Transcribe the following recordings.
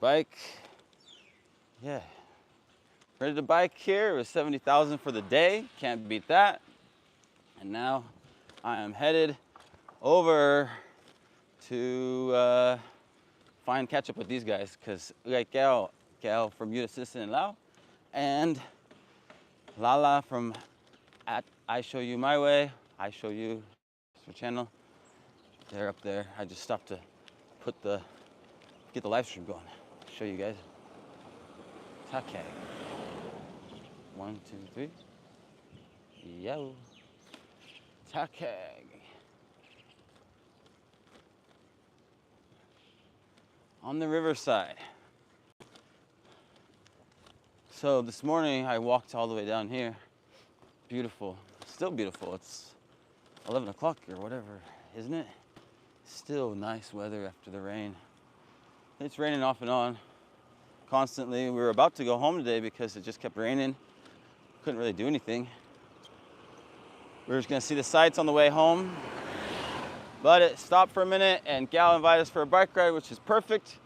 bike. Yeah. Ready to bike here. It was 70,000 for the day. Can't beat that. And now I am headed over to catch up with these guys, because we got Gal from Youth Assistant in Laos and Lala from at I Show You My Way, I Show You channel. They're up there. I just stopped to get the live stream going. Show you guys. Thakhek. 1, 2, 3. Yo. Thakhek. On the Riverside. So this morning I walked all the way down here. Beautiful, still beautiful. It's 11 o'clock or whatever, isn't it? Still nice weather after the rain. It's raining off and on constantly. We were about to go home today because it just kept raining. Couldn't really do anything. We were just gonna see the sights on the way home. But it stopped for a minute and Gal invited us for a bike ride, which is perfect.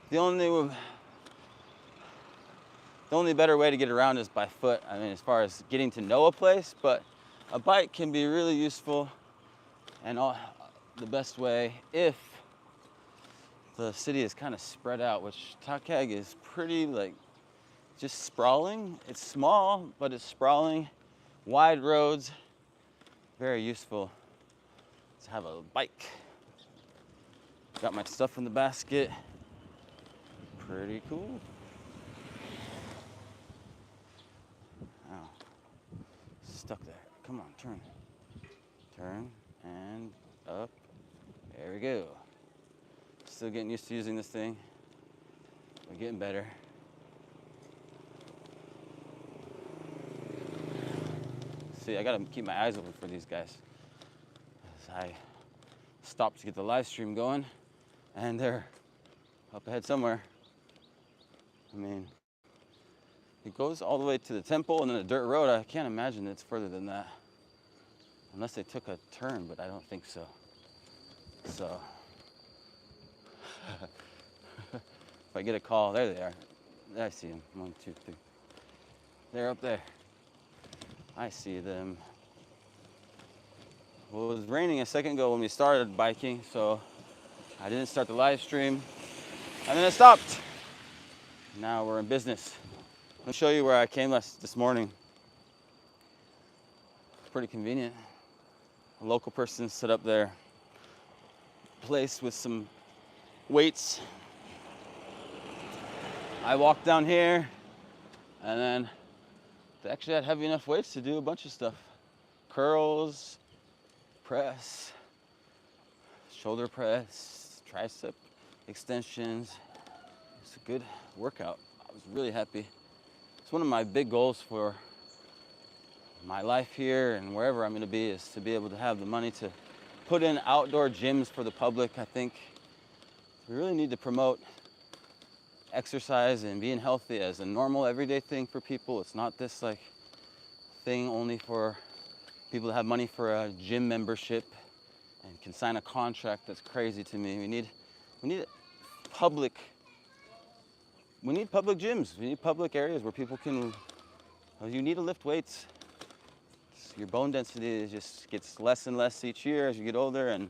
The only better way to get around is by foot. I mean, as far as getting to know a place, but a bike can be really useful and the best way if the city is kind of spread out, which Thakhek is pretty just sprawling. It's small, but it's sprawling, wide roads, very useful to have a bike. Got my stuff in the basket. Pretty cool. Oh, stuck there. Come on, turn. Turn and up. There we go. Still getting used to using this thing. We're getting better. See, I gotta keep my eyes open for these guys. As I stopped to get the live stream going, and they're up ahead somewhere. I mean, it goes all the way to the temple and then a dirt road. I can't imagine it's further than that. Unless they took a turn, but I don't think so. So, if I get a call, there they are. I see them. 1, 2, 3. They're up there. I see them. Well, it was raining a second ago when we started biking, so I didn't start the live stream. And then it stopped. Now we're in business. Let me show you where I came this morning. Pretty convenient. A local person set up their place with some weights. I walked down here, and then they actually had heavy enough weights to do a bunch of stuff. Curls, press, shoulder press, tricep extensions. It's a good workout. I was really happy. It's one of my big goals for my life here and wherever I'm going to be, is to be able to have the money to put in outdoor gyms for the public. I think we really need to promote exercise and being healthy as a normal everyday thing for people. It's not this thing only for people that have money for a gym membership and can sign a contract. That's crazy to me. We need public gyms. We need public areas where people can, you need to lift weights. Your bone density just gets less and less each year as you get older, and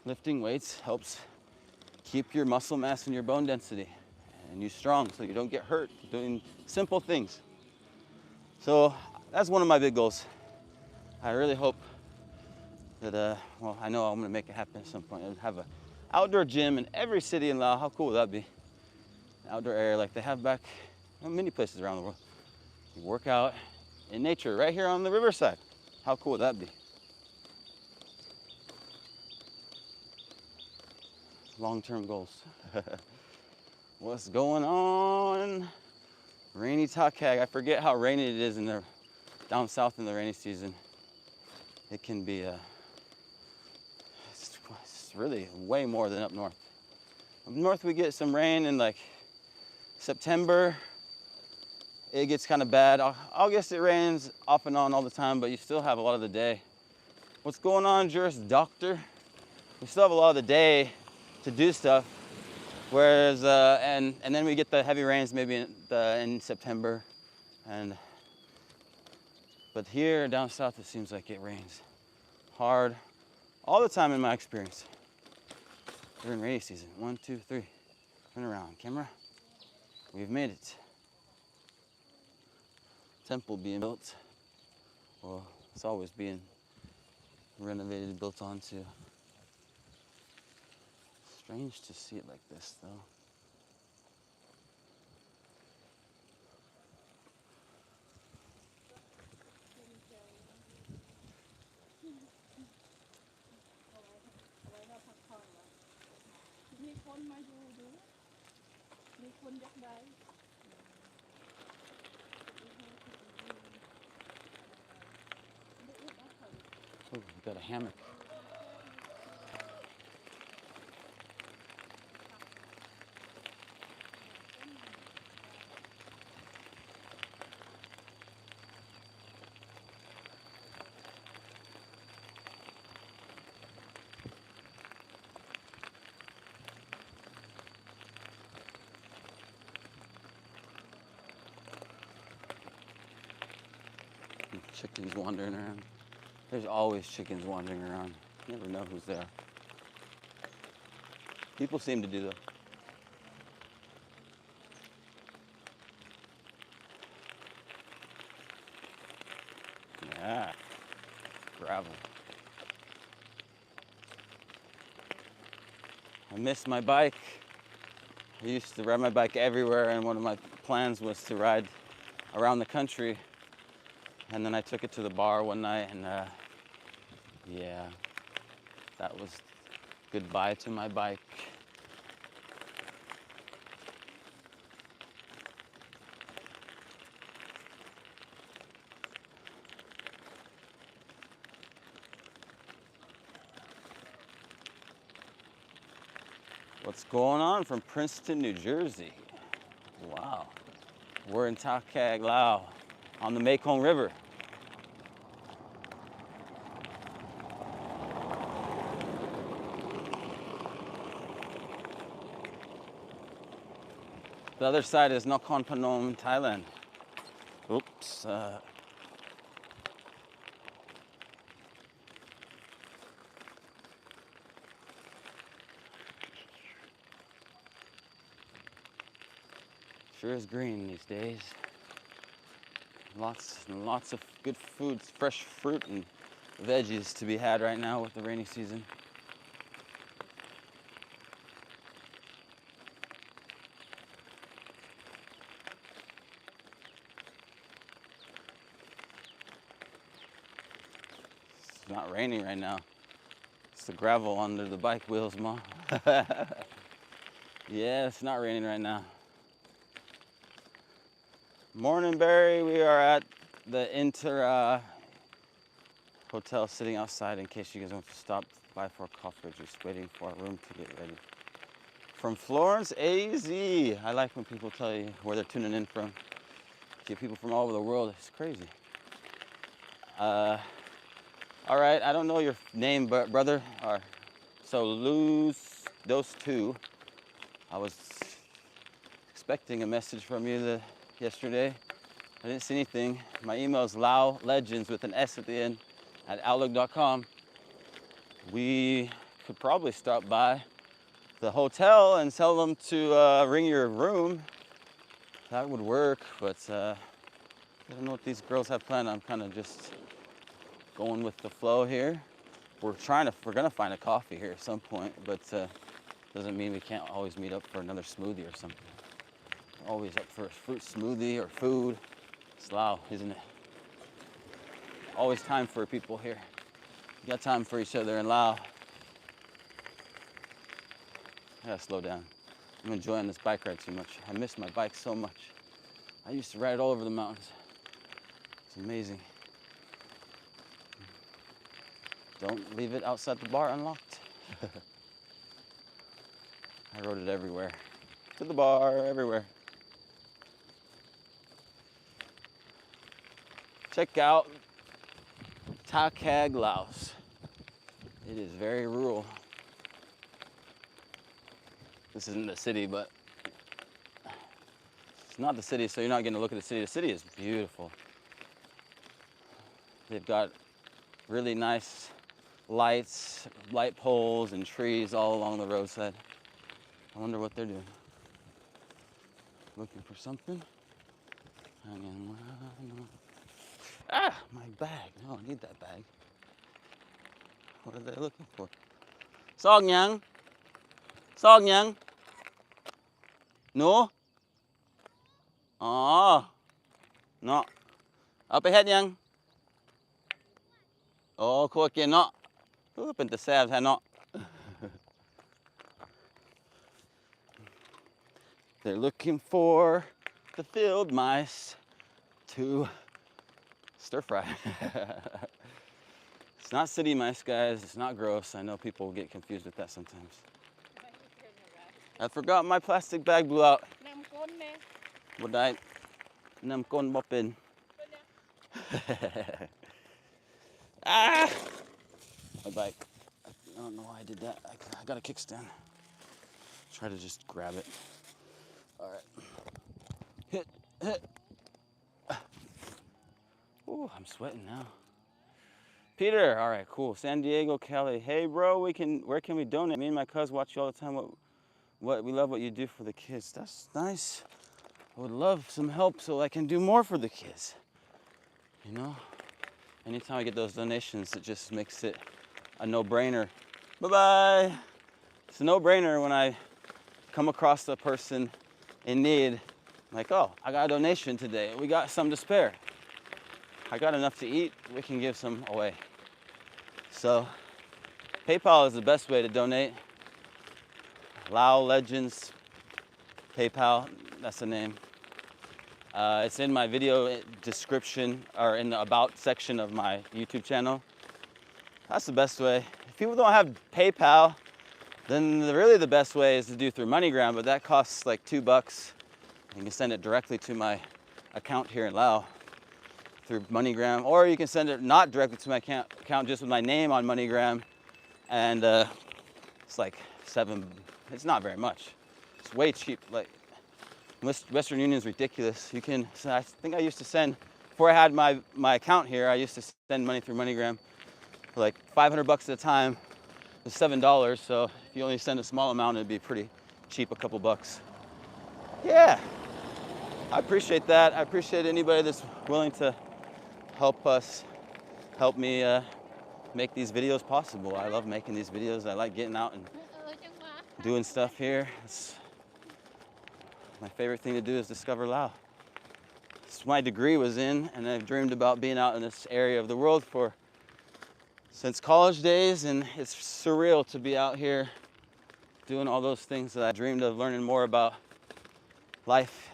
lifting weights helps keep your muscle mass and your bone density and you strong so you don't get hurt doing simple things. So that's one of my big goals. I really hope that, I know I'm gonna make it happen at some point. I would have an outdoor gym in every city in Laos. How cool would that be? An outdoor area like they have back in many places around the world. You work out in nature right here on the Riverside. How cool would that be? Long-term goals. What's going on? Rainy Thakhek. I forget how rainy it is down south in the rainy season. It can be it's really way more than up north. Up north we get some rain in September. It gets kind of bad. August it rains off and on all the time, but you still have a lot of the day. What's going on, Juris Doctor? We still have a lot of the day to do stuff. Whereas, and then we get the heavy rains maybe in September, but here down south it seems like it rains hard all the time in my experience. During rainy season. 1, 2, 3. Turn around, camera. We've made it. Temple being built. Well, it's always being renovated, built onto. Strange to see it like this, though. Oh, we got a hammock. Chickens wandering around. There's always chickens wandering around. You never know who's there. People seem to do though. Yeah, gravel. I miss my bike. I used to ride my bike everywhere, and one of my plans was to ride around the country. And then I took it to the bar one night, and yeah, that was goodbye to my bike. What's going on from Princeton, New Jersey? Wow. We're in Thakhek, Laos, on the Mekong River. The other side is Nakhon Phanom, Thailand. Oops. Sure is green these days. Lots and lots of good foods, fresh fruit and veggies to be had right now with the rainy season. It's not raining right now. It's the gravel under the bike wheels, Ma. Yeah, it's not raining right now. Morning, Barry. We are at the Inter Hotel, sitting outside in case you guys want to stop by for a coffee. We're just waiting for our room to get ready. From Florence, AZ. I like when people tell you where they're tuning in from. Get people from all over the world. It's crazy. All right, I don't know your name, but brother. So lose those two. I was expecting a message from you yesterday. I didn't see anything. My email is laolegends with an S at the end at outlook.com. We could probably stop by the hotel and tell them to ring your room. That would work, but I don't know what these girls have planned. I'm kind of just going with the flow here. We're gonna find a coffee here at some point, but doesn't mean we can't always meet up for another smoothie or something. Always up for a fruit smoothie or food. It's Lao, isn't it? Always time for people here. You got time for each other in Lao. I gotta slow down. I'm enjoying this bike ride too much. I miss my bike so much. I used to ride it all over the mountains. It's amazing. Don't leave it outside the bar unlocked. I rode it everywhere. To the bar, everywhere. Check out Thakhek, Laos. It is very rural. This isn't the city, but it's not the city, so you're not getting to look at the city. The city is beautiful. They've got really nice lights, light poles, and trees all along the roadside. I wonder what they're doing. Looking for something. Ah, my bag. No, I need that bag. What are they looking for? Sog nhang? Sog nhang? No? Oh. No. Up ahead nhang? Oh, cool again, no. Open the salves, ha no. They're looking for the field mice to stir fry. It's not city mice, guys. It's not gross. I know people get confused with that sometimes. I forgot my plastic bag blew out. What I nam con bop in. Ah! My bike. I don't know why I did that. I got a kickstand. Try to just grab it. All right. Hit. Ooh, I'm sweating now. Peter, all right, cool. San Diego, Cali. Hey, bro, where can we donate? Me and my cuz watch you all the time. We love what you do for the kids. That's nice. I would love some help so I can do more for the kids. You know? Anytime I get those donations, it just makes it a no-brainer. Bye-bye. It's a no-brainer when I come across a person in need. Like, oh, I got a donation today. We got some to spare. I got enough to eat. We can give some away. So, PayPal is the best way to donate. Lao Legends PayPal, that's the name. It's in my video description or in the about section of my YouTube channel. That's the best way. If people don't have PayPal, then really the best way is to do through MoneyGram, but that costs like $2. You can send it directly to my account here in Laos through MoneyGram, or you can send it not directly to my account, just with my name on MoneyGram, and it's like it's not very much. It's way cheap. Like Western Union is ridiculous. I think I used to send, before I had my account here, I used to send money through MoneyGram for like $500 at a time. It's $7, so if you only send a small amount, it'd be pretty cheap, a couple bucks. Yeah, I appreciate that. I appreciate anybody that's willing to help me make these videos possible. I love making these videos. I like getting out and doing stuff here. My favorite thing to do is discover Laos. It's my degree was in, and I've dreamed about being out in this area of the world since college days, and it's surreal to be out here doing all those things that I dreamed of, learning more about life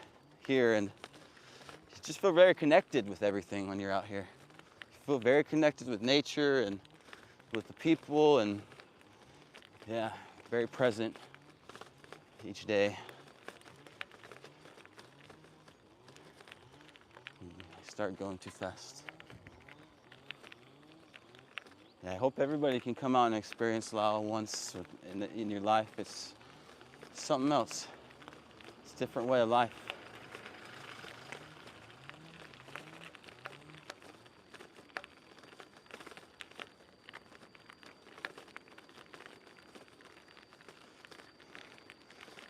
here, and you just feel very connected with everything when you're out here. You feel very connected with nature and with the people, and yeah, very present each day. I start going too fast. Yeah, I hope everybody can come out and experience Laos once in your life. It's something else. It's a different way of life.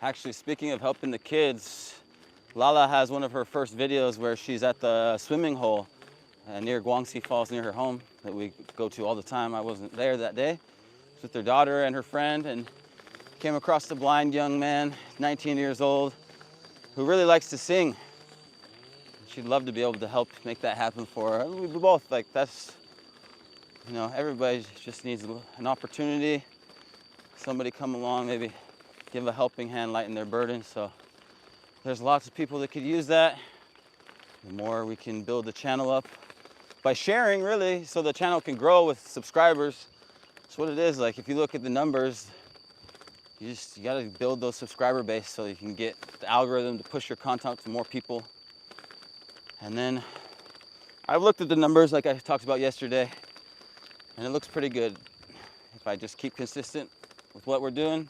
Actually, speaking of helping the kids, Lala has one of her first videos where she's at the swimming hole near Guangxi Falls, near her home, that we go to all the time. I wasn't there that day. She was with her daughter and her friend, and came across a blind young man, 19 years old, who really likes to sing. She'd love to be able to help make that happen for her. We both, like, that's, you know, everybody just needs an opportunity. Somebody come along, maybe give a helping hand, lighten their burden. So there's lots of people that could use that. The more we can build the channel up by sharing, really, so the channel can grow with subscribers. That's what it is. Like, if you look at the numbers, you gotta build those subscriber base so you can get the algorithm to push your content to more people. And then I've looked at the numbers like I talked about yesterday, and it looks pretty good. If I just keep consistent with what we're doing,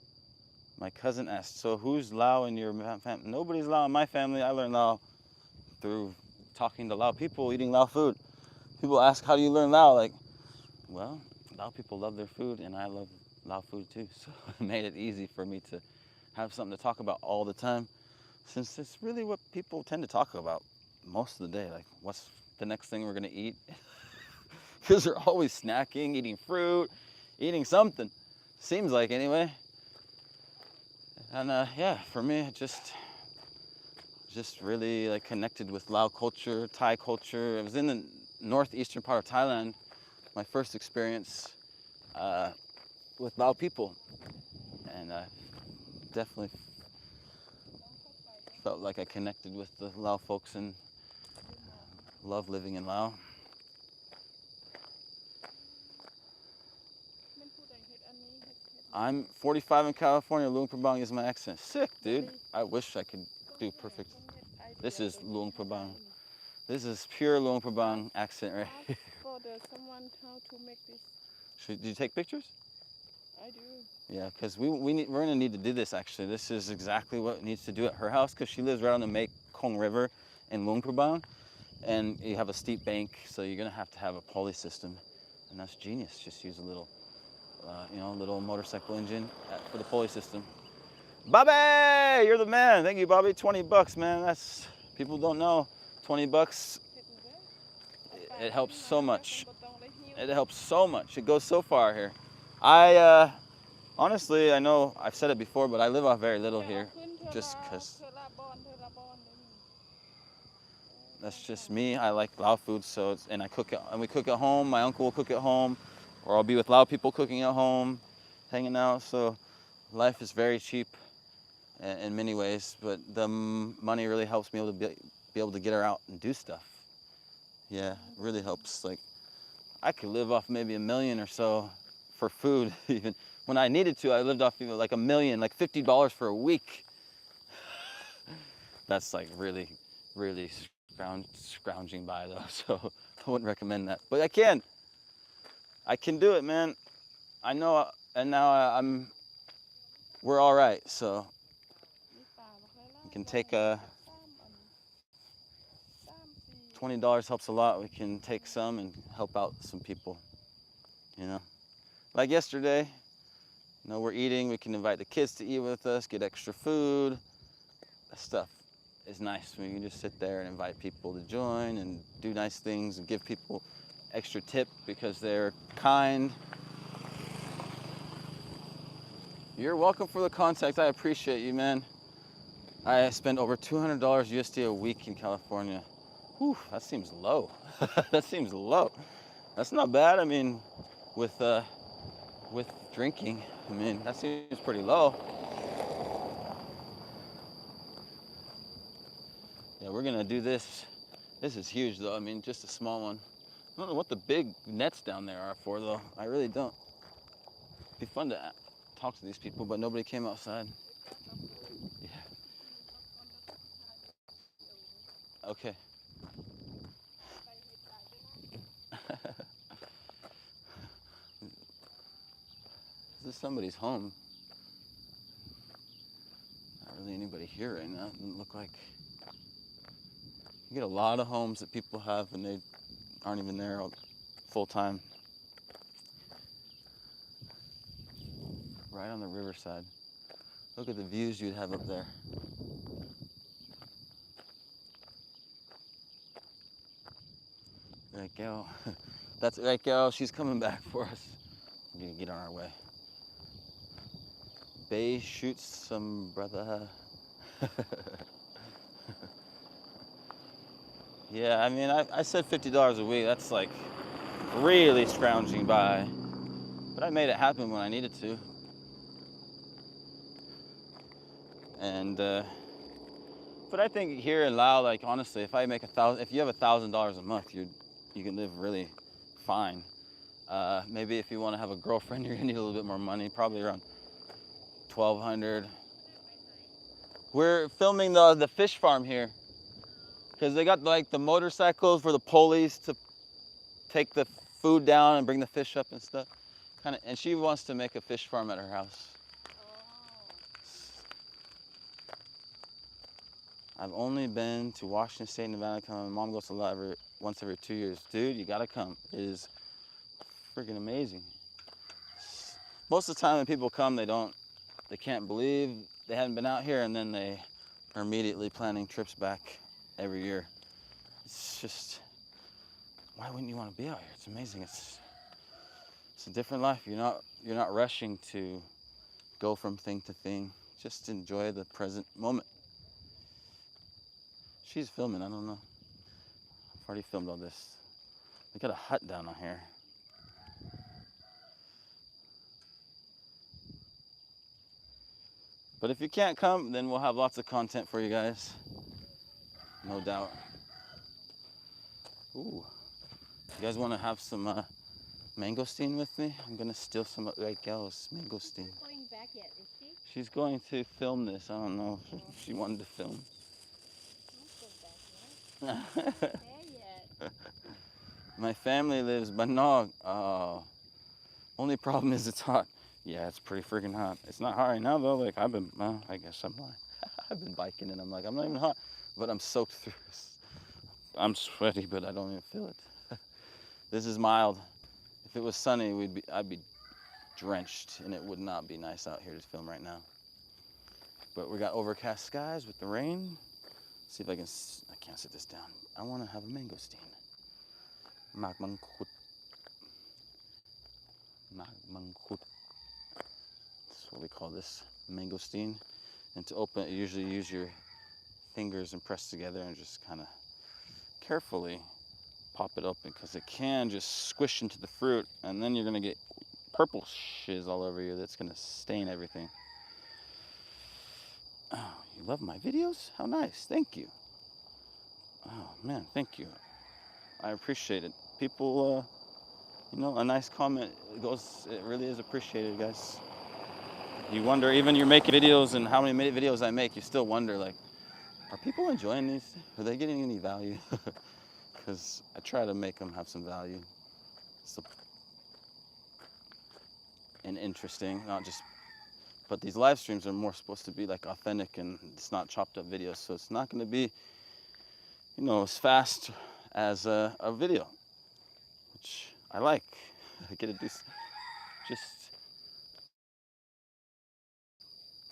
My cousin asked, so who's Lao in your family? Nobody's Lao in my family. I learned Lao through talking to Lao people, eating Lao food. People ask, how do you learn Lao? Like, well, Lao people love their food, and I love Lao food too. So it made it easy for me to have something to talk about all the time, since it's really what people tend to talk about most of the day. Like, what's the next thing we're gonna eat? Because they're always snacking, eating fruit, eating something. Seems like, anyway. And yeah, for me, it just really like connected with Lao culture, Thai culture. I was in the northeastern part of Thailand, my first experience with Lao people, and definitely felt like I connected with the Lao folks and love living in Laos. I'm 45 in California. Luang Prabang is my accent. Sick, dude. I wish I could do perfect. This is Luang Prabang. This is pure Luang Prabang accent, right? Ask for someone how to make this. Did you take pictures? I do. Yeah, because we're gonna need to do this actually. This is exactly what needs to do at her house, because she lives right on the Mekong River in Luang Prabang, and you have a steep bank, so you're gonna have to have a pulley system, and that's genius. Just use a little, little motorcycle engine for the pulley system. Bobby, you're the man. Thank you, Bobby. 20 bucks, man. That's, people don't know. 20 bucks. It helps so much. It helps so much. It goes so far here. I honestly, I know I've said it before, but I live off very little here, just because that's just me. I like Lao food, so and I cook it, and we cook at home. My uncle will cook at home, or I'll be with Lao people cooking at home, hanging out. So life is very cheap in many ways, but the money really helps me be able to get her out and do stuff. Yeah, it really helps. Like, I could live off maybe $1 million or so for food. Even when I needed to, I lived off like $1 million, like $50 for a week. That's like really, really scrounging by though. So I wouldn't recommend that. But I can do it, man. I know, and now we're all right. So we can take $20 helps a lot. We can take some and help out some people, Like yesterday, we're eating. We can invite the kids to eat with us, get extra food. That stuff is nice when you can just sit there and invite people to join and do nice things and give people extra tip because they're kind. You're welcome for the contact. I appreciate you, man. I spend over $200 USD a week in California. Whew, that seems low. That seems low. That's not bad. I mean, with drinking, that seems pretty low. Yeah, we're gonna do this. This is huge though. Just a small one. I don't know what the big nets down there are for though. I really don't. It'd be fun to talk to these people, but nobody came outside. Yeah. Okay. This is somebody's home. Not really anybody here right now. It doesn't look like. You get a lot of homes that people have and they aren't even there full time. Right on the Riverside. Look at the views you'd have up there. There you go. That's right, gal. She's coming back for us. We're gonna get on our way. Bay shoots some brother. Yeah, I said $50 a week. That's like really scrounging by. But I made it happen when I needed to. And but I think here in Laos, like honestly, if you have $1,000 a month, you can live really fine. Maybe if you want to have a girlfriend, you're gonna need a little bit more money, probably around 1,200. We're filming the fish farm here because they got like the motorcycles for the pulleys to take the food down and bring the fish up and stuff. And she wants to make a fish farm at her house. I've only been to Washington State, Nevada. My mom goes to once every 2 years. Dude, you gotta come. It is freaking amazing. Most of the time when people come, they can't believe they haven't been out here, and then they are immediately planning trips back every year. It's just, why wouldn't you want to be out here? It's amazing. It's a different life. You're not rushing to go from thing to thing. Just enjoy the present moment. She's filming, I don't know. I've already filmed all this. We got a hut down on here. But if you can't come, then we'll have lots of content for you guys. No doubt. Ooh. You guys want to have some mangosteen with me? I'm going to steal some of Raquel's mangosteen. She's going back yet, is she? She's going to film this. I don't know if she wanted to film. Don't go back yet. There yet. My family lives Banog. Oh. Only problem is it's hot. Yeah, it's pretty freaking hot. It's not hot right now though. Like I guess I'm lying. I've been biking and I'm like, I'm not even hot, but I'm soaked through. I'm sweaty, but I don't even feel it. This is mild. If it was sunny, I'd be drenched, and it would not be nice out here to film right now. But we got overcast skies with the rain. Let's see if I can't sit this down. I want to have a mangosteen. Magmangkut. Magmangkut. That's what we call this, mangosteen. And to open it, you usually use your fingers and press together and just kind of carefully pop it open, because it can just squish into the fruit, and then you're gonna get purple shiz all over you that's gonna stain everything. Oh, you love my videos? How nice, thank you. Oh man, thank you. I appreciate it. People, a nice comment it really is appreciated, guys. You wonder, even you're making videos, and how many videos I make, you still wonder, like, are people enjoying these? Are they getting any value? Because I try to make them have some value. And interesting, not just, but these live streams are more supposed to be like authentic, and it's not chopped up videos, so it's not gonna be, as fast as a video, which I like. I get to do, just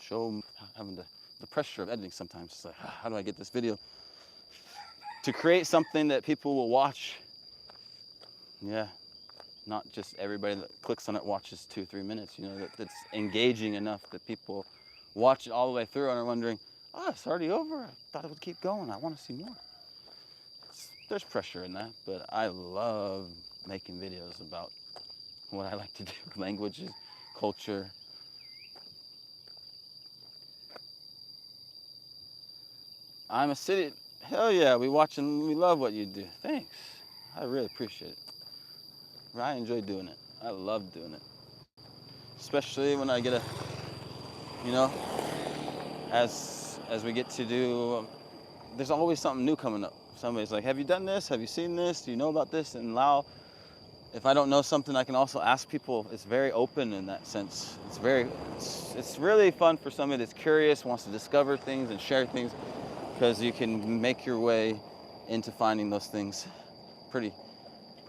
show having the pressure of editing sometimes. It's like, how do I get this video to create something that people will watch? Yeah, not just everybody that clicks on it watches 2-3 minutes, that's engaging enough that people watch it all the way through and are wondering, it's already over. I thought it would keep going. I want to see more. There's pressure in that, but I love making videos about what I like to do, languages, culture. I'm a city, hell yeah, we watch and we love what you do. Thanks, I really appreciate it. I enjoy doing it. I love doing it. Especially when I get as we get to do, there's always something new coming up. Somebody's like, have you done this? Have you seen this? Do you know about this? In Laos, if I don't know something, I can also ask people. It's very open in that sense. It's really fun for somebody that's curious, wants to discover things and share things, because you can make your way into finding those things pretty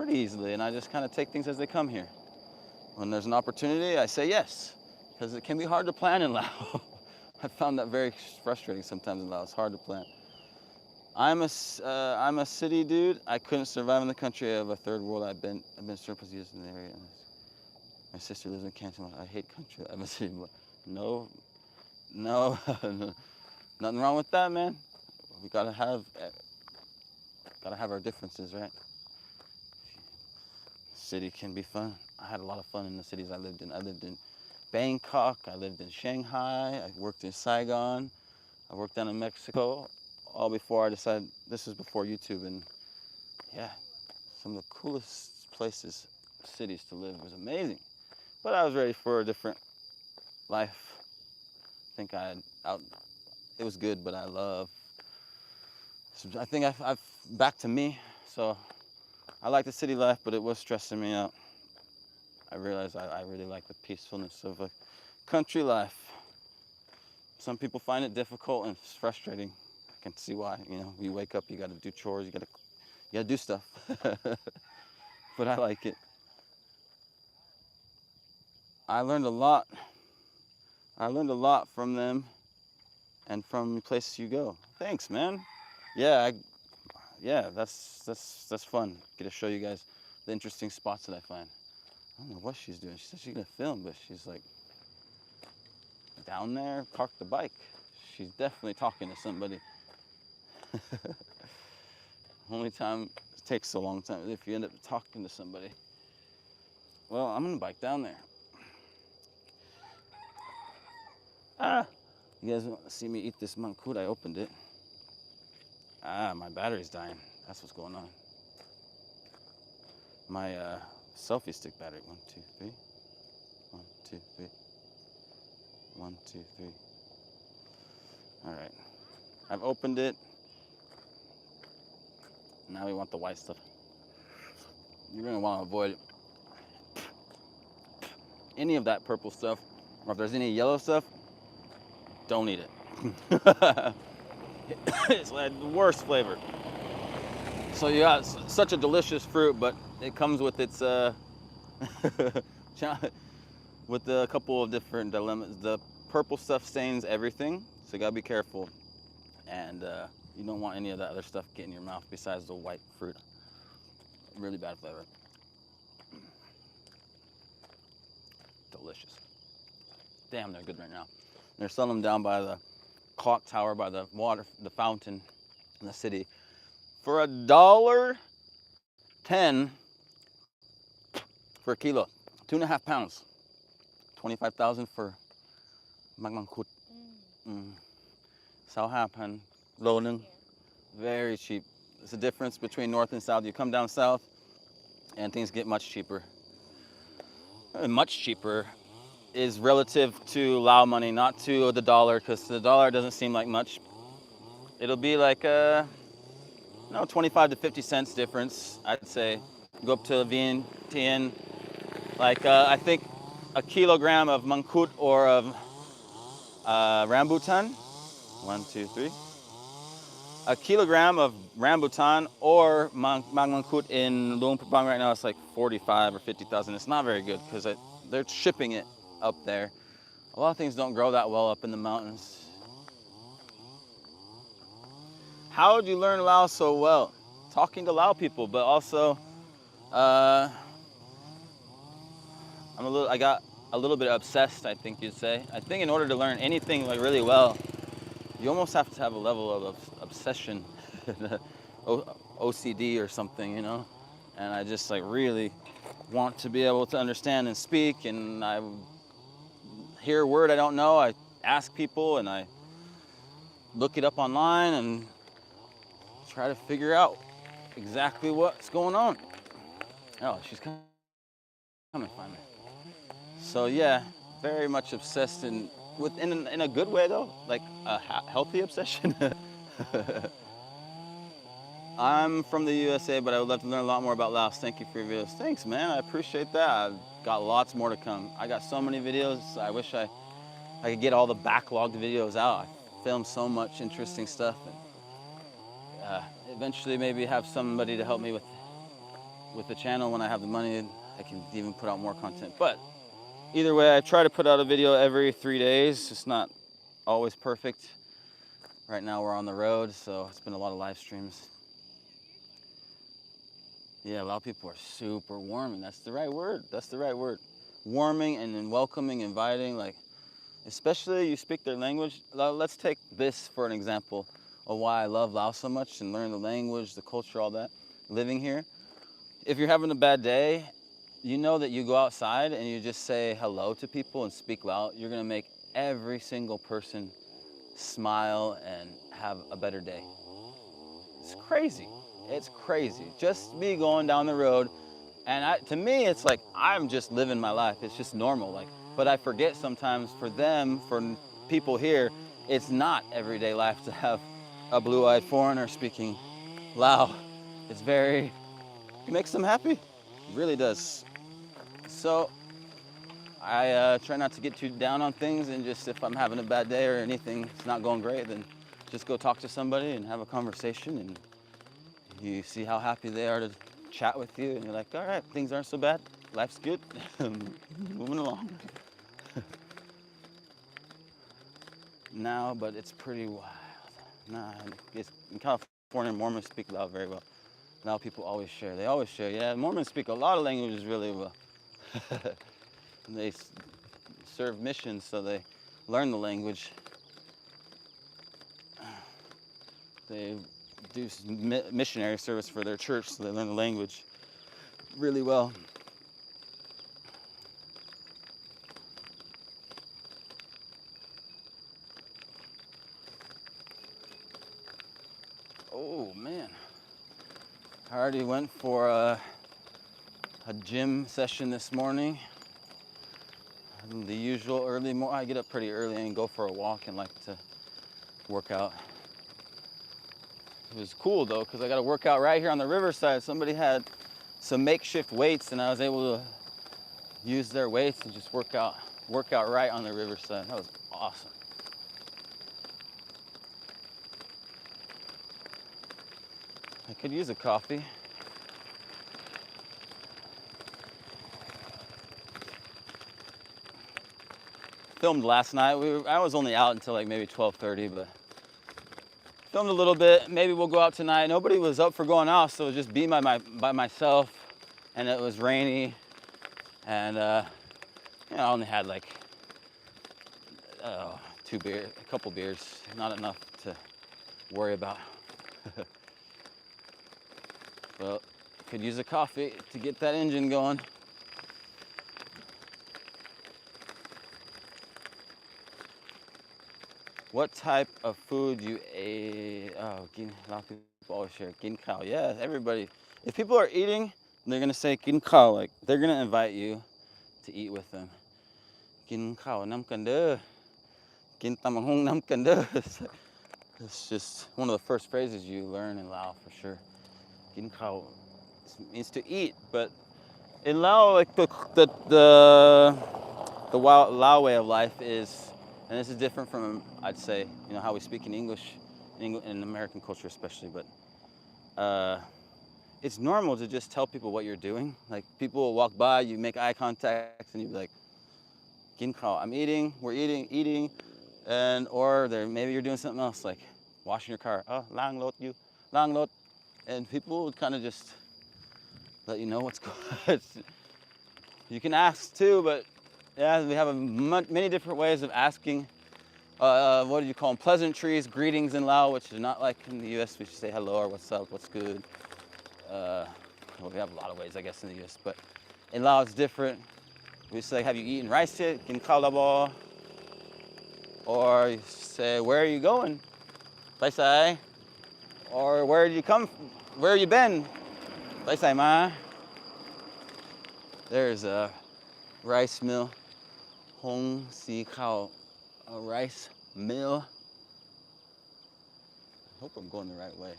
easily. And I just kind of take things as they come here. When there's an opportunity, I say yes, because it can be hard to plan in Laos. I found that very frustrating sometimes in Laos. It's hard to plan. I'm a city dude. I couldn't survive in the country of a third world. I've been surplus years in the area. My sister lives in Canton. I hate country. I'm a city boy. No, nothing wrong with that, man. We gotta have our differences, right? City can be fun. I had a lot of fun in the cities I lived in. I lived in Bangkok. I lived in Shanghai. I worked in Saigon. I worked down in Mexico. All before I decided, this was before YouTube, and yeah, some of the coolest places, cities to live. It was amazing. But I was ready for a different life. I think it was good, but I think I've back to me. So I like the city life, but it was stressing me out. I realized I really like the peacefulness of a country life. Some people find it difficult and it's frustrating. can see why. You know, you wake up, you got to do chores, you got to do stuff. But I like it. I learned a lot. I learned a lot from them and from places you go. Thanks, man. Yeah, that's fun. Get to show you guys the interesting spots that I find. I don't know what she's doing. She said she's gonna film, but she's like down there, parked the bike. She's definitely talking to somebody. Only time it takes a long time is if you end up talking to somebody. Well, I'm gonna bike down there. Ah! You guys want to see me eat this mangkut? I opened it. Ah, my battery's dying. That's what's going on. My selfie stick battery. 1, 2, 3. 1, 2, 3. 1, 2, 3. All right. I've opened it. Now we want the white stuff. You're gonna want to avoid any of that purple stuff, or if there's any yellow stuff, don't eat it. It's like the worst flavor. So you got such a delicious fruit, but it comes with its with a couple of different dilemmas. The purple stuff stains everything, so you gotta be careful. And you don't want any of that other stuff getting in your mouth besides the white fruit. Really bad flavor. Delicious. Damn, they're good right now. They're selling them down by the clock tower, by the water, the fountain in the city, for $1.10 for a kilo, 2.5 pounds, 25,000 for mangkut. Sao happen, Lonung, very cheap. It's the difference between north and south. You come down south, and things get much cheaper. And much cheaper is relative to Lao money, not to the dollar, because the dollar doesn't seem like much. It'll be like 25 to 50 cents difference, I'd say. Go up to Vientiane, like I think a kilogram of mangkut or of rambutan. 1, 2, 3. A kilogram of rambutan or mangkut in Luang Prabang right now, it's like 45 or 50,000. It's not very good because they're shipping it up there. A lot of things don't grow that well up in the mountains. How did you learn Lao so well? Talking to Lao people, but also I got a little bit obsessed, I think you'd say. I think in order to learn anything like really well, you almost have to have a level of obsession, OCD or something, you know? And I just like really want to be able to understand and speak, and I hear a word I don't know, I ask people and I look it up online and try to figure out exactly what's going on. Oh, she's coming finally. So yeah, very much obsessed in a good way though, like a healthy obsession. I'm from the USA, but I would love to learn a lot more about Laos. Thank you for your videos. Thanks, man. I appreciate that. I've got lots more to come. I got so many videos. I wish I could get all the backlogged videos out. I filmed so much interesting stuff. And, eventually, maybe have somebody to help me with the channel when I have the money. I can even put out more content. But either way, I try to put out a video every 3 days. It's not always perfect. Right now we're on the road, so it's been a lot of live streams. Yeah, a lot of people are super warming. That's the right word. That's the right word. Warming and then welcoming, inviting, like, especially you speak their language. Let's take this for an example of why I love Laos so much and learn the language, the culture, all that, living here. If you're having a bad day, you know that you go outside and you just say hello to people and speak Lao, you're gonna make every single person smile and have a better day. It's crazy. It's crazy. Just me going down the road, and to me, it's like I'm just living my life. It's just normal. Like, but I forget sometimes for them, for people here, it's not everyday life to have a blue-eyed foreigner speaking Lao. It makes them happy. It really does. So I try not to get too down on things, and just if I'm having a bad day or anything, it's not going great, then just go talk to somebody and have a conversation, and you see how happy they are to chat with you, and you're like, all right, things aren't so bad. Life's good. Moving along. Now, but it's pretty wild. Nah, in California, Mormons speak Lao very well. Lao people always share. They always share. Yeah, Mormons speak a lot of languages really well. They serve missions, so they learn the language. They do missionary service for their church, so they learn the language really well. Oh man, I already went for a gym session this morning. The usual early morning. I get up pretty early and go for a walk and like to work out. It was cool though, because I got to work out right here on the Riverside. Somebody had some makeshift weights, and I was able to use their weights and just work out right on the Riverside. That was awesome. I could use a coffee. Filmed last night. I was only out until like maybe 12:30, but filmed a little bit. Maybe we'll go out tonight. Nobody was up for going out, so it was just being by myself, and it was rainy, and I only had like a couple beers, not enough to worry about. Well, could use a coffee to get that engine going. What type of food you ate? Oh, a lot of people always share gin khao. Yeah, everybody. If people are eating, they're gonna say gin khao. Like they're gonna invite you to eat with them. Gin khao nam kan de, gin tamahong nam kan de. It's just one of the first phrases you learn in Lao for sure. Gin khao means to eat, but in Lao, like the Lao way of life is. And this is different from, I'd say, how we speak in English, in American culture especially, but it's normal to just tell people what you're doing. Like, people will walk by, you make eye contact, and you'd be like, Gin khao, I'm eating, we're eating, or maybe you're doing something else, like washing your car. Oh, lang lot you, lang lot. And people would kind of just let you know what's going on. You can ask too, but yeah, we have many different ways of asking. What do you call them? Pleasantries, greetings in Lao, which is not like in the U.S. We should say hello or what's up, what's good. We have a lot of ways, I guess, in the U.S. But in Lao, it's different. We say, have you eaten rice yet? Gin khao labo. Or you say, where are you going? Paisai. Or where did you come? Where have you been? Paisai ma. There's a rice mill. Hong Si Khao, a rice mill. I hope I'm going the right way.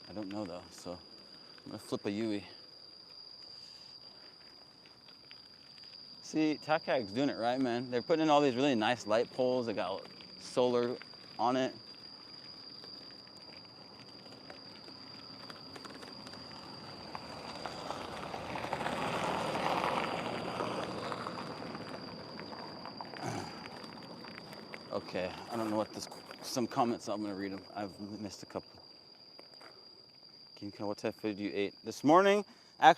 I don't know though, so I'm gonna flip a Yui. See, Thakhek's doing it right, man. They're putting in all these really nice light poles. They got solar on it. Okay, I don't know what some comments, I'm gonna read them. I've missed a couple. Kinka, what type of food you ate? This morning I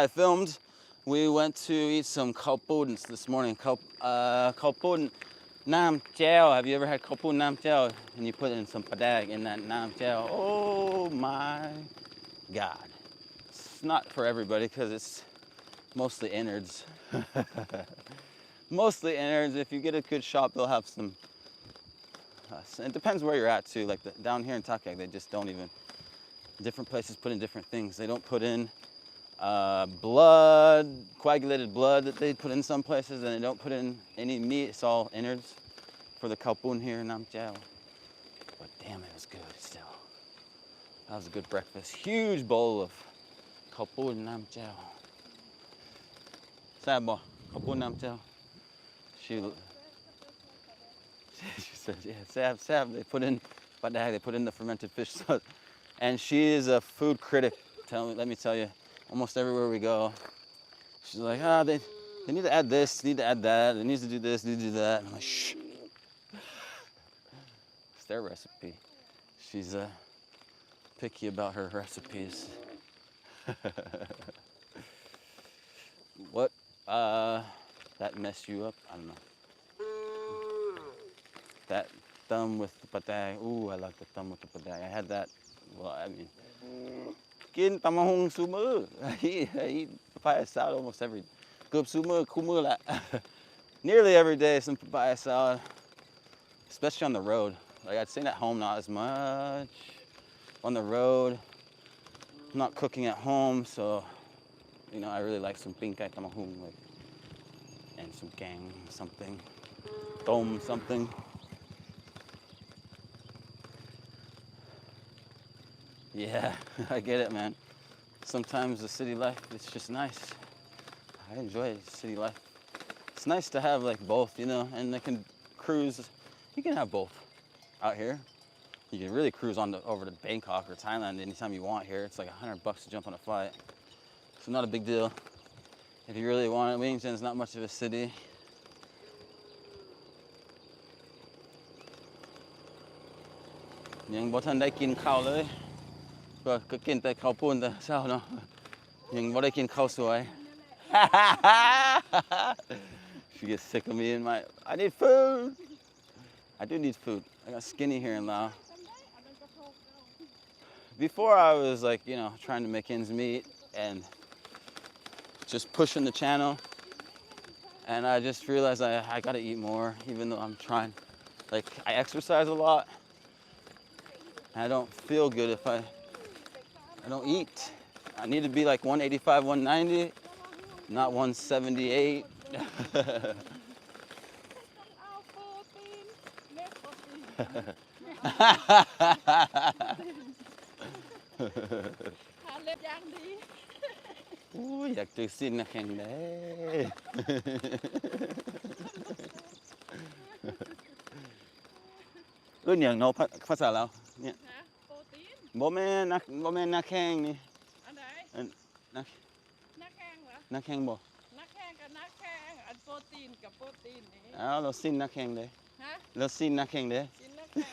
filmed. We went to eat some khao pun this morning. Khao pun nam chao. Have you ever had khao pun nam chao? And you put in some padag in that nam chao. Oh my God. It's not for everybody because it's mostly innards. Mostly innards. If you get a good shop, they'll have some. It depends where you're at too. Like down here in Thakhek, they just don't even. Different places put in different things. They don't put in blood, coagulated blood that they put in some places, and they don't put in any meat. It's all innards for the khao pun here in Nam Chao. But damn, it was good still. That was a good breakfast. Huge bowl of khao pun Nam Chao. Sao bo? Khao pun Nam Chao. She said, yeah, Sab. They put in, they put in the fermented fish sauce. And she is a food critic. Let me tell you, almost everywhere we go, she's like, they need to add this, they need to add that, they need to do this, they need to do that. And I'm like, shh. It's their recipe. She's picky about her recipes. What that messed you up? I don't know. That thumb with the patay. Ooh, I like the thumb with the patay. I had that. Well, I mean, kin tamahong sumu. I eat papaya salad almost every. Good sumu, kumula. Nearly every day, some papaya salad. Especially on the road. Like I'd say at home, not as much. On the road, I'm not cooking at home, so you know I really like some pingkai tamahong, like, and some gang something, tom something. Yeah, I get it, man. Sometimes the city life, it's just nice. I enjoy city life. It's nice to have like both, you know, and I can cruise. You can have both out here. You can really cruise over to Bangkok or Thailand anytime you want here. It's like $100 to jump on a flight. So not a big deal. If you really want it, Wellington's not much of a city.ยังบ่ทันได้กินข้าวเลยก็กินแต่ข้าวปุ้นแต่เช้าเนาะยังบ่ได้กินข้าวสวย She gets sick of me and I need food. I do need food. I got skinny here in Laos. Before I was like, you know, trying to make ends meet and just pushing the channel. And I just realized I gotta eat more, even though I'm trying. Like, I exercise a lot. And I don't feel good if I don't eat. I need to be like 185, 190, not 178.อยากจะสิ้นนะแข่งเด้รุ่นอย่างเนาะภาษาเราเนี่ยบ่แม่นนักแข่งนี่อันไหนนักแข่งเหรอนักแข่งบ่นักแข่งกับนักแข่งอันโปรตีนกับโปรตีนนี่อ้าวเราสิ้นนักแข่งเด้ฮะเราสิ้นนักแข่งเด้สิ้นนักแข่ง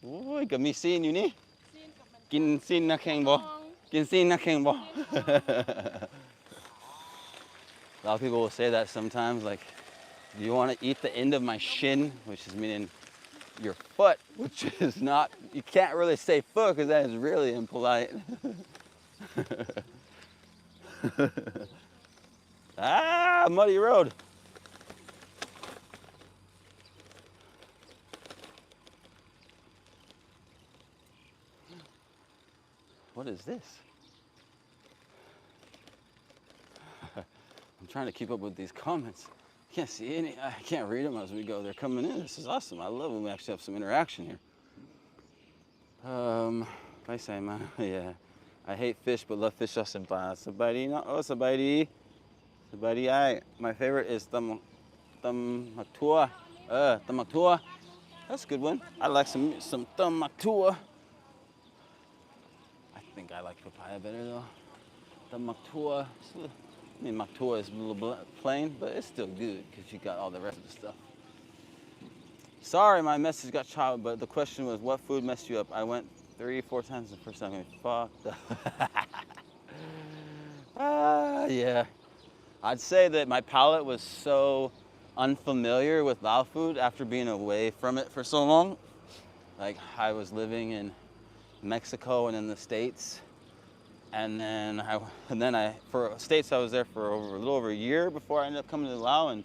โอ้ยก็มีซีนอยู่นี่กินซีนนักแข่งบ่กินซีนนักแข่งบ่ A lot of people will say that sometimes, like, do you want to eat the end of my shin, which is meaning your foot, which is not, you can't really say foot because that is really impolite. Muddy road. What is this? I'm trying to keep up with these comments. I can't see any, I can't read them as we go. They're coming in. This is awesome. I love when we actually have some interaction here. I say, man, yeah. I hate fish, but love fish sauce and pie. Sabadi, no, oh, sabadi. Sabadi, my favorite is tamaktua. Tamaktua. That's a good one. I like some tamaktua. I think I like papaya better though. Tamaktua. I mean, maktua is a little plain, but it's still good because you got all the rest of the stuff. Sorry, my message got chopped, but the question was, what food messed you up? I went 3-4 times the first time. I fucked up. Yeah. I'd say that my palate was so unfamiliar with Lao food after being away from it for so long. Like, I was living in Mexico and in the States. And then for States, I was there for a little over a year before I ended up coming to Laos. And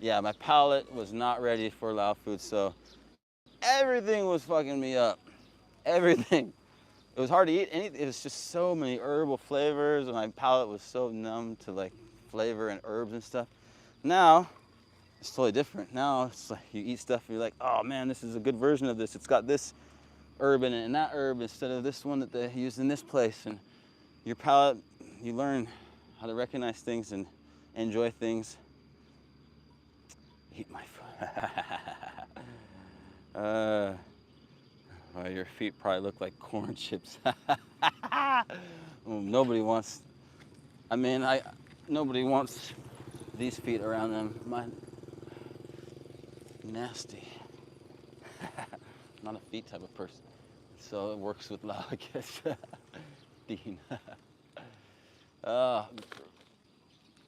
yeah, my palate was not ready for Lao food. So everything was fucking me up. Everything. It was hard to eat anything. It was just so many herbal flavors. And my palate was so numb to like flavor and herbs and stuff. Now, it's totally different. Now it's like you eat stuff and you're like, oh man, this is a good version of this. It's got this herb in it and that herb instead of this one that they used in this place. And your palate, you learn how to recognize things and enjoy things. Eat my food. Well, your feet probably look like corn chips. Nobody wants. I mean, nobody wants these feet around them. Mine, nasty. Not a feet type of person, so it works with Lao, I guess. Dean.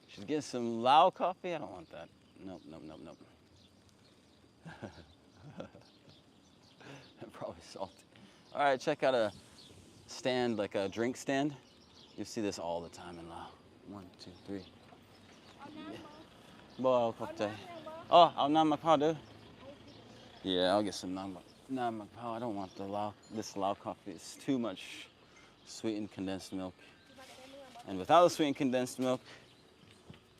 Should get some Lao coffee. I don't want that. Nope, nope, nope, nope. Probably salty. All right, check out a stand, like a drink stand. You see this all the time in Laos. 1, 2, 3. Bo, khop chai. Oh, I'll nam mak dude. Yeah, I'll get some nam mak. I don't want this Lao coffee. It's too much sweetened condensed milk. And without the sweetened condensed milk,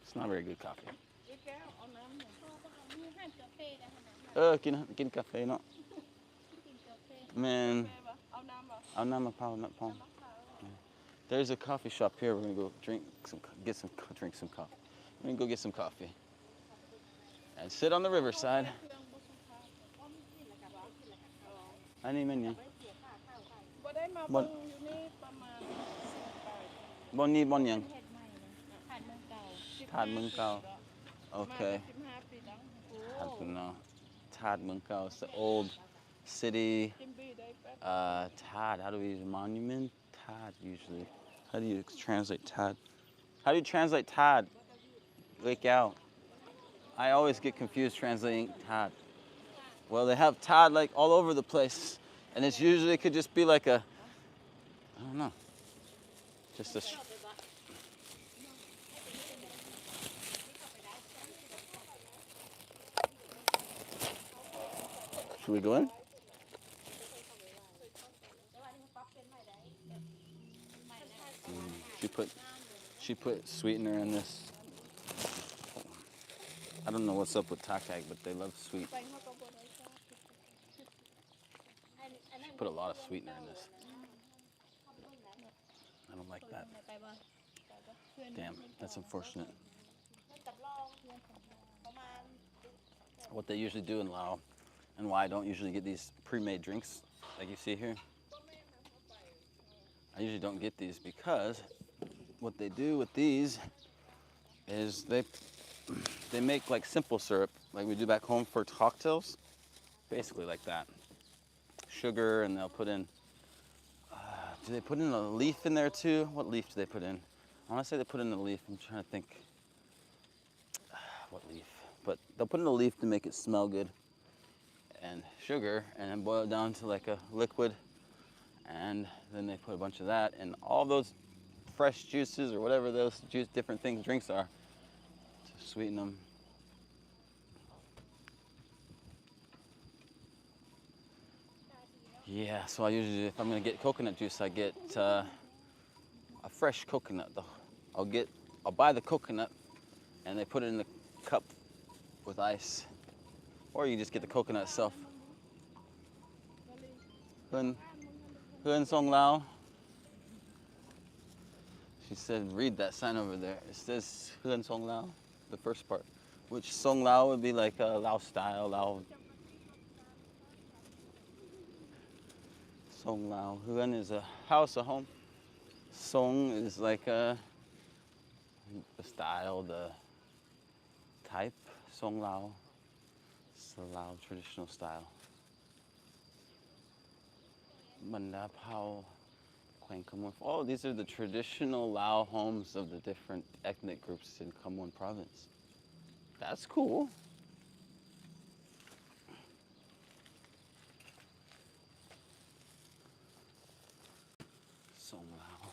it's not very good coffee. อีกแก้วเอาน้ำหน่อย มีห้านกาแฟได้ขนาด กินกาแฟเนาะ กินกาแฟ Man, แม่ปะเอาน้ำปะ I'll nam mak pao, not pong. มะพร้าว There's a coffee shop here. We're gonna go drink some coffee. We're gonna go get some coffee and sit on the riverside. เครื่องบ่สุภาพ I need menu. บ่ได้มาเบิ่งอยู่นี่ประมาณ10 ปี Bon need bon yang. เฮ็ดใหม่เลยผ่านเมืองเก่า Tad Mung Kao. มา Okay. 15 ปีแล้ว I don't know. Tad Mung Kao. It's the old city. จิมบี้ได้แป๊บ Tad. How do we use monument? Tad usually. How do you translate Tad? How do you translate Tad? Wake out. I always get confused translating Tad. Well, they have Tad like all over the place, and it's usually it could just be like a, I don't know, just a. Should we go in? She put sweetener in this. I don't know what's up with Thakhek, but they love sweet. ไปเขาก็บ่ได้ชอบ She put a lot of sweetener in this. I don't like that. ไปบ่ Damn, that's unfortunate. What they usually do in Laos, and why I don't usually get these pre-made drinks like you see here. I usually don't get these because what they do with these is they make like simple syrup, like we do back home for cocktails, basically like that. Sugar, and they'll put in. Do they put in a leaf in there too? What leaf do they put in? I want to say they put in a leaf. I'm trying to think. What leaf? But they'll put in a leaf to make it smell good, and sugar, and then boil it down to like a liquid, and then they put a bunch of that and all those fresh juices or whatever those different things drinks are to sweeten them. Yeah, so I usually, if I'm gonna get coconut juice, I get a fresh coconut. I'll buy the coconut, and they put it in the cup with ice, or you just get the coconut itself. Huân Song Lao. She said, read that sign over there. It says Huân Song Lao, the first part, which Song Lao would be like Lao style, Lao. Song Lao. Huân is a house, a home. Song is like the style, the type. Song Lao. It's the Lao traditional style. Manda Pao, Quang Kham. Oh, these are the traditional Lao homes of the different ethnic groups in Kham Muon province. That's cool. Song Lao.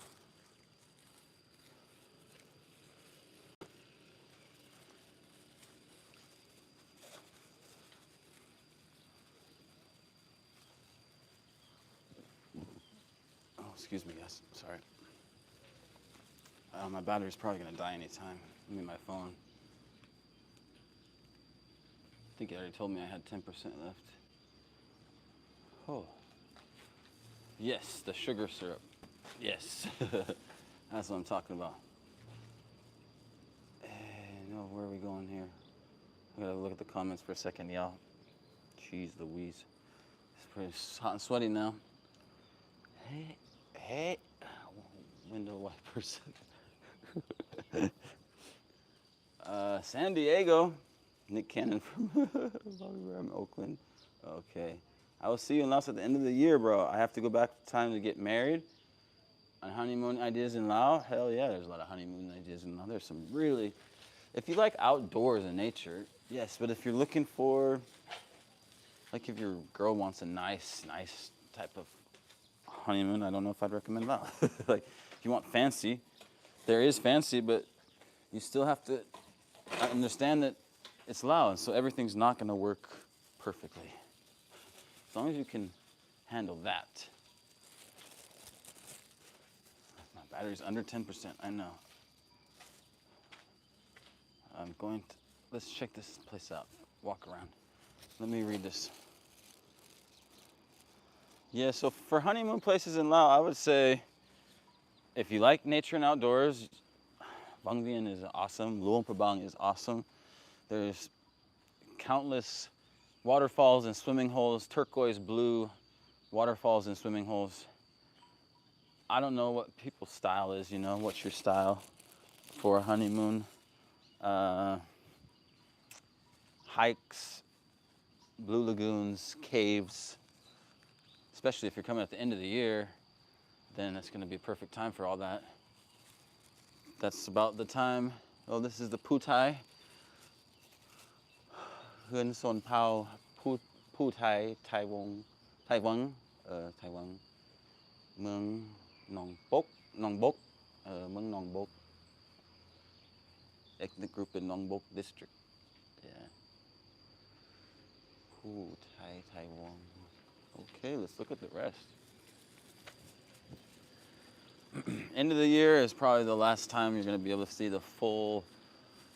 Excuse me, guys. Sorry. My battery's probably gonna die anytime. I mean, my phone. I think it already told me I had 10% left. Oh. Yes, the sugar syrup. Yes. That's what I'm talking about. Oh, where are we going here? I gotta look at the comments for a second, y'all. Jeez Louise. It's pretty hot and sweaty now. Hey. Window wipers. San Diego. Nick Cannon from Oakland. Okay. I will see you in Laos at the end of the year, bro. I have to go back to time to get married. On honeymoon ideas in Laos? Hell yeah, there's a lot of honeymoon ideas in Laos. There's some really, if you like outdoors and nature, yes, but if you're looking for, like if your girl wants a nice type of honeymoon, I don't know if I'd recommend Laos. Like, if you want fancy, there is fancy, but you still have to understand that it's Laos, so everything's not gonna work perfectly. As long as you can handle that. My battery's under 10%, I know. I'm going to, let's check this place out. Walk around. Let me read this. Yeah, so for honeymoon places in Laos, I would say if you like nature and outdoors, Vang Vieng is awesome. Luang Prabang is awesome. There's countless waterfalls and swimming holes, turquoise blue waterfalls and swimming holes. I don't know what people's style is, you know, what's your style for a honeymoon? Hikes, blue lagoons, caves, especially if you're coming at the end of the year, then it's gonna be a perfect time for all that. That's about the time. Oh, this is the Putai. Hun Son Pao Putai Taiwan Taiwan Mương Nong Bok Mương Nong Bok ethnic group in Nong Bok district. Yeah. Putai Taiwan. Okay, let's look at the rest. End of the year is probably the last time you're going to be able to see the full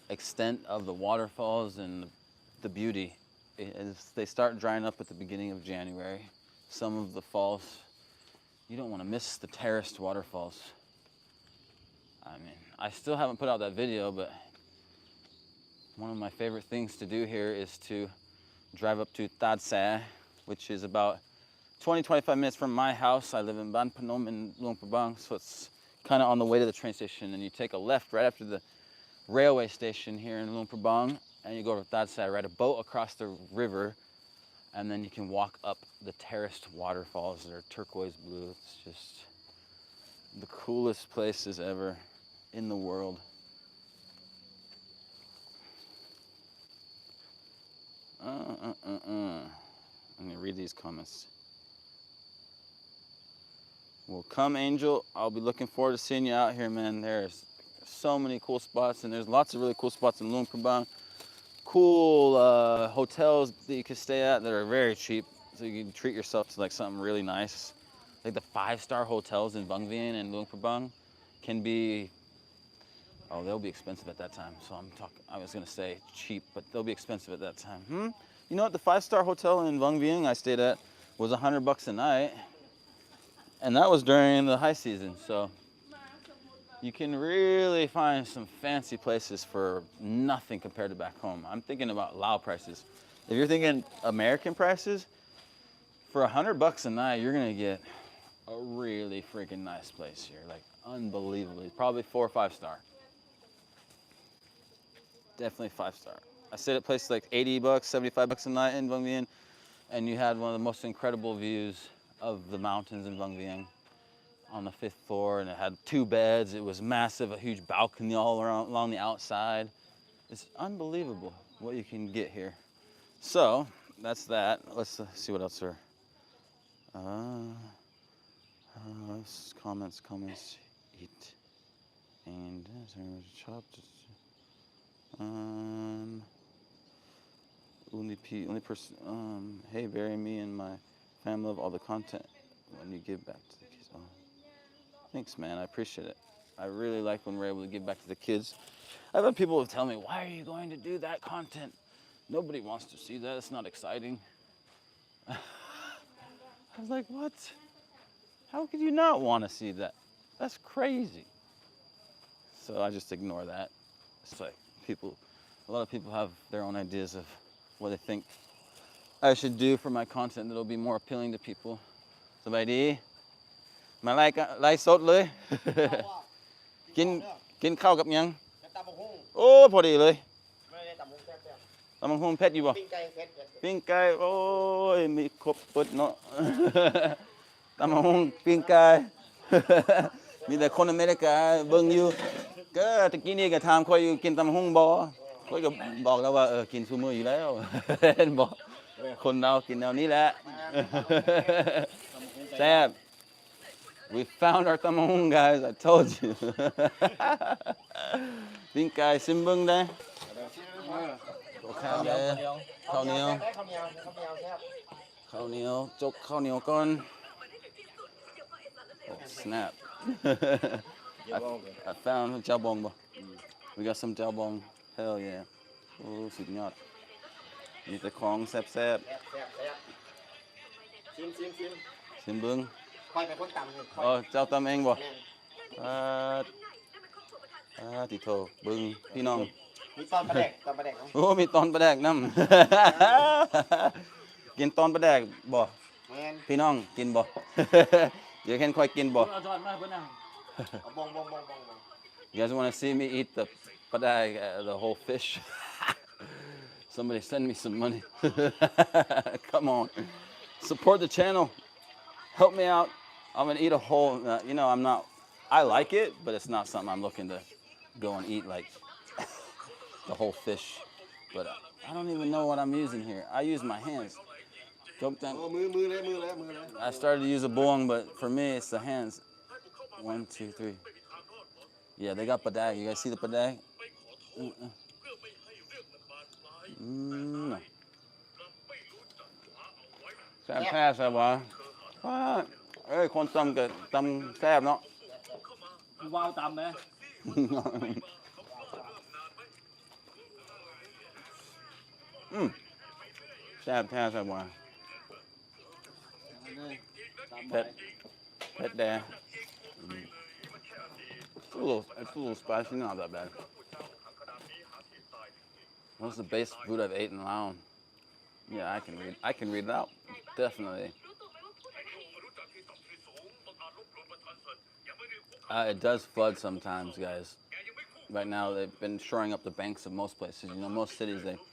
extent of the waterfalls and the beauty. They start drying up at the beginning of January. Some of the falls, you don't want to miss the terraced waterfalls. I mean, I still haven't put out that video, but one of my favorite things to do here is to drive up to Thakhek, which is about 20-25 minutes from my house. I live in Ban Phnom in Luang Prabang, so it's kind of on the way to the train station, and you take a left right after the railway station here in Luang Prabang, and you go to Thakhek, ride a boat across the river, and then you can walk up the terraced waterfalls that are turquoise blue. It's just the coolest places ever in the world. Let me read these comments. Well, come Angel, I'll be looking forward to seeing you out here, man. There's so many cool spots, and there's lots of really cool spots in Luang Prabang. Cool hotels that you can stay at that are very cheap, so you can treat yourself to like something really nice. Like the 5-star hotels in Vang Vieng and Luang Prabang can be, oh, they'll be expensive at that time. So I was gonna say cheap, but they'll be expensive at that time. You know what, the 5-star hotel in Vang Vieng I stayed at was $100 a night. And that was during the high season, so you can really find some fancy places for nothing compared to back home. I'm thinking about Lao prices. If you're thinking American prices, for $100 a night, you're gonna get a really freaking nice place here, like unbelievably, probably 4 or 5-star. Definitely 5-star. I stayed at places like $80, $75 a night in Vang Vieng, and you had one of the most incredible views of the mountains in Vang Vieng on the 5th floor, and it had 2 beds. It was massive, a huge balcony all around along the outside. It's unbelievable what you can get here. So that's that. Let's see what else are. Comments. Eat and chopped. Only person. Hey, bury me and my family love all the content when you give back to the kids. Oh, thanks, man. I appreciate it. I really like when we're able to give back to the kids. I've had people tell me, "Why are you going to do that content? Nobody wants to see that. It's not exciting." I was like, "What? How could you not want to see that? That's crazy." So I just ignore that. It's like people a lot of people have their own ideas of what they think I should do for my content that'll be more appealing to people. สบายดีมาไล่สดเลย กินกินข้าวกับหยัง ตำบักหุ่ง โอ้พอดีเลย ไม่ได้ตำบักหุ่งแซ่บ ตำบักหุ่งเผ็ดอยู่บ่ ๆปิ้งไก่เผ็ด ปิ้งไก่โอ้ยมีครบเปิดเนาะ ตำบักหุ่งปิ้งไก่ มีแต่คนอเมริกาเบิ่งอยู่ก็ตะกี้นี่ก็ถามค่อยอยู่กินตำบักหุ่งบ่ค่อยก็บอกแล้วว่ากินซุมื้ออยู่แล้ว เห็นบ่คนเรากินแนวนี้แหละ แซ่บ We found our tamahung, guys. I told you. ปิ้งไก่ซิมเบิ่งได้ข้าวเหนียวข้าวเหนียว ข้าวเหนียวแซ่บ ข้าวเหนียวจกข้าวเหนียวก่อน Oh, snap. I found เจ้าบองบ่ We got some เจ้าบอง Hell yeah. โอ้สุดยอดมีแต่ของแซ่บ แซ่บชิม ๆซิมเบิ่ง คอยเป็นคนตำเลย อ๋อเจ้าตำเองบ่ แม่น ติโทเบิ่งพี่น้อง มีตอนปลาแดกเนาะ โอ้มีตอนปลาแดกน้ำ กินตอนปลาแดกบ่ แม่น พี่น้องกินบ่ เดี๋ยวเห็นค่อยกินบ่ เอาบอง You guys want to see me eat the padag, the whole fish? Somebody send me some money. Come on. Support the channel. Help me out. I'm going to eat a whole, I'm not, I like it, but it's not something I'm looking to go and eat like the whole fish. But I don't even know what I'm using here. I use my hands. มือเลย I started to use a boong, but for me, it's the hands. 1, 2, 3. Yeah, they got padag. You guys see the padag? Sam pass that one. Ê, con tâm kìa, tâm xem nó. ว้าวตำไหม Sam pass that one. Pet there. It's a little spicy, not that bad. What's the best food I've ate in Laos? Yeah, I can read it out. Definitely. It does flood sometimes, guys. Right now, they've been shoring up the banks of most places. You know, most cities, they've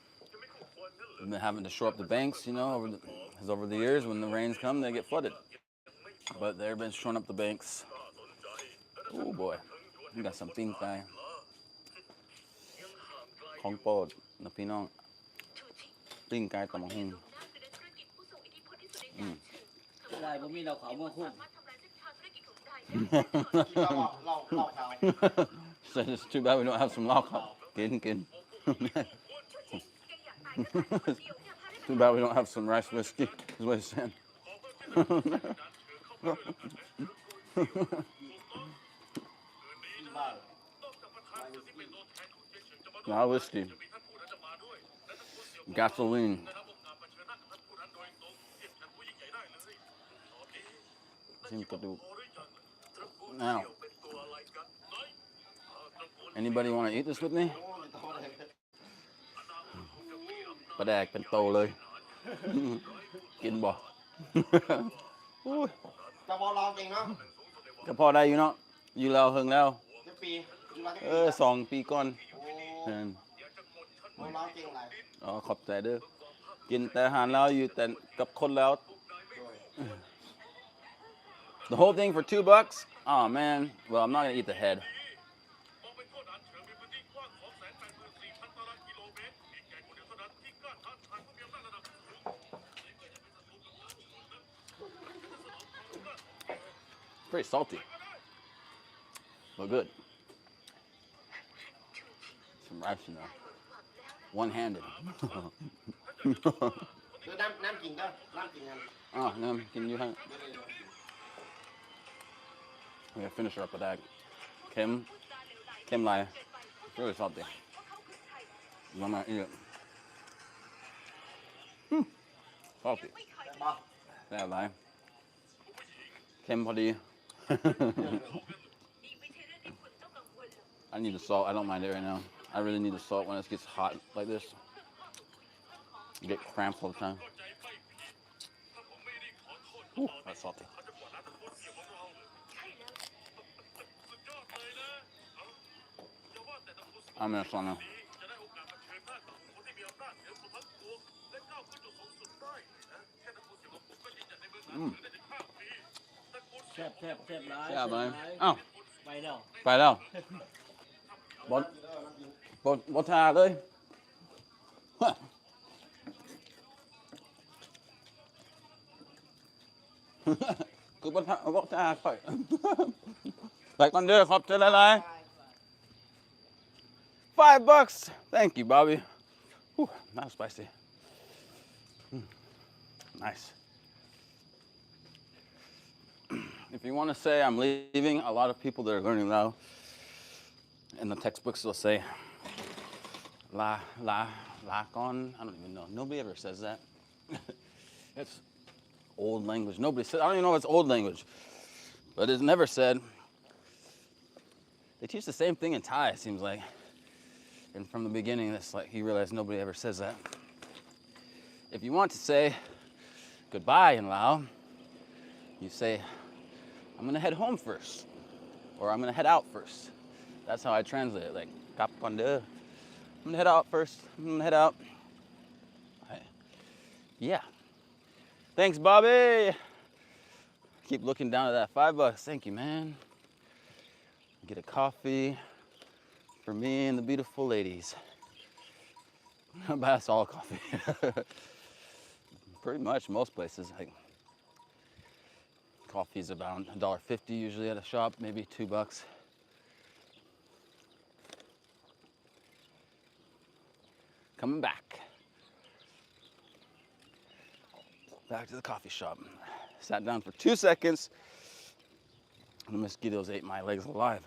been having to shore up the banks, over the years, when the rains come, they get flooded. But they've been shoring up the banks. Oh, boy. We got some pink guy. Khong po, na pinong. Pink guy, tamang hing. ได้ผมมีเราเขาเมื่อคุ้ม So it's too bad we don't have some lao khao. Kin. Too bad we don't have some rice whiskey. Is what he's saying. Not whiskey. Gasoline. Now, anybody want to eat this with me? ปลาแดกเป็นโตเลย กินบ่ จะบอลองเองเนาะ ก็พอได้อยู่เนาะอยู่เราวเฮิงแล้ว จะปีอยู่มาจะปี 2 ปีก่อน โอ้บอลองเก่งไร อ๋อขอบใจเด้อกินแต่อาหารแล้วอยู่แต่กับคนแล้ว The whole thing for $2? Oh man. Well, I'm not gonna eat the head. Pretty salty, but good. Some rice in there. One-handed. คือน้ำกินก็น้ำกินกัน Oh, no, can you hang? We gotta finish her up with that. Kim Lai. It's really salty. I'm gonna eat it. Salty. บอ That Lai. Kim Padi. I need the salt. I don't mind it right now. I really need the salt when it gets hot like this. You get cramps all the time. Ooh, that's salty. I'm in a sauna. Xếp lái, Yeah, xếp man. lái. Oh, Bay đâu? phải đâu. Bột thà đây. Cứ bột thà phải. Lại con đưa khóc cho lại. $5. Thank you, Bobby. Whew, not spicy. Nice. If you want to say I'm leaving, a lot of people that are learning Lao, in the textbooks they'll say la con. I don't even know. Nobody ever says that. It's old language. Nobody said. I don't even know if it's old language, but it's never said. They teach the same thing in Thai. It seems like, and from the beginning, it's like he realized nobody ever says that. If you want to say goodbye in Lao, you say, I'm gonna head home first, or I'm gonna head out first. That's how I translate it, like, kap kon de. I'm gonna head out first, I'm gonna head out. Right. Yeah. Thanks, Bobby. Keep looking down at that $5. Thank you, man. Get a coffee for me and the beautiful ladies. Buy us all coffee. Pretty much most places, like, coffee's about $1.50 usually at a shop, maybe $2. Coming back. Back to the coffee shop. Sat down for 2 seconds, and the mosquitoes ate my legs alive.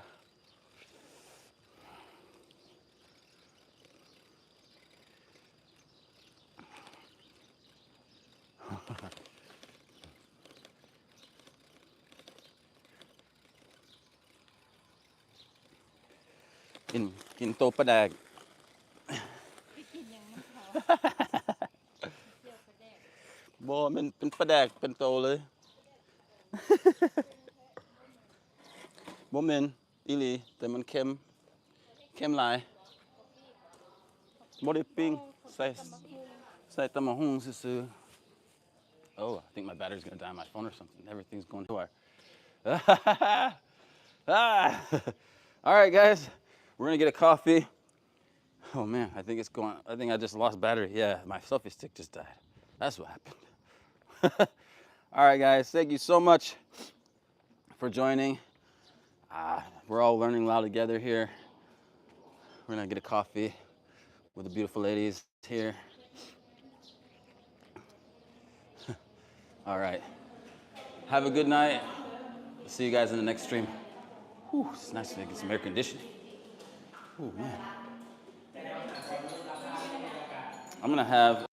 กินโตปลาแดก ไปกินยังมันเขาเจียวกระแดก บ่มันเป็นปลาแดกเป็นโตเลย บ่แม่นอีหลีแต่มันเค็มหลายบ่ได้ปิ้งใส่ตำบักหุ่งซื่อๆ Oh, I think my battery's gonna die on my phone or something. Everything's going to our. All right, guys, we're gonna get a coffee. Oh man, I think it's going. I think I just lost battery. Yeah, my selfie stick just died. That's what happened. All right, guys, thank you so much for joining. We're all learning Lao together here. We're gonna get a coffee with the beautiful ladies here. All right. Have a good night. See you guys in the next stream. Whew, it's nice to get some air conditioning. Oh man. I'm gonna have